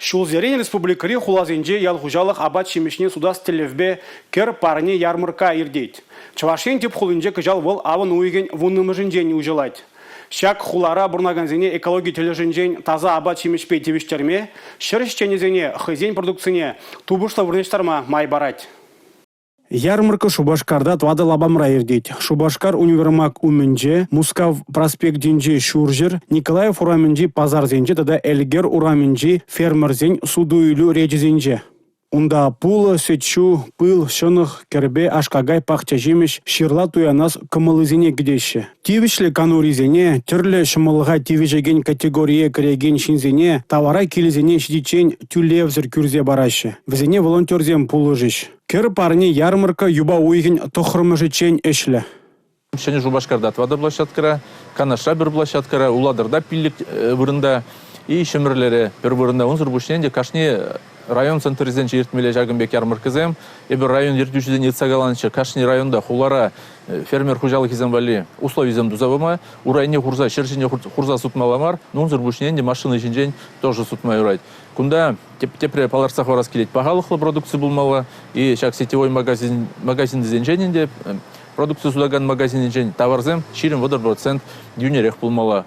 Шулзерен республикари хулазенже ялхужалық абат шемешне судас телевбе кер парне ярмарка ирдейт. Чавашен тип хулынже кыжал вол авын уйген вуннымыжынжен ужылать. Шак хулара бурнаганзене экология тележинжен таза абат шемешпей тивиштерме, шырышченезене хызен продукцине тубушла вырнештарма май барать. Ярмарка Шубашкарда твада лабамра ирдейт. Шубашкар универмаг уменже, Мускав проспект динже шуржер, Николаев ураменже пазар зенже, тада Эльгер ураменже фермер зень судуилю речи зенже. Унда пула, сечу, пыл, шынық, кербе, ашкагай пахча жемеш, ширла туянас кымылызене гдеше. Тивишле кануризене, тірлі шымылға тивижеген категория кіреген шинзене, товара келізене шидичен тюлевзір күрзе барашы. Візене волонтерзем пулыжыш. Кер парне ярмарка юба уйген тохрымыжычен эшлі. Шәне Шубашкарда твада площадкара, Канаша бір площадкара, Уладырда пиллик вырында и шымырлері бір вырында. Онзыр бұшненде кашне район центризен чертмеле жагынбек ярмаркызем, ебір район ертушіден етсагаланычы кашне районда хулара фермер хужалық изем вали условизем дузавыма, урайне хурза, шершіне хурза сутмаламар, онзыр бұшненде машины жинжен тоже сутмай урайд. Кунда тепре паларсах варас келет пағалықлы продукция булмала, и шак сетевой магазин зенженінде продукция судаган магазин зенжен товарзем, ширин водар процент дюнерех булмала.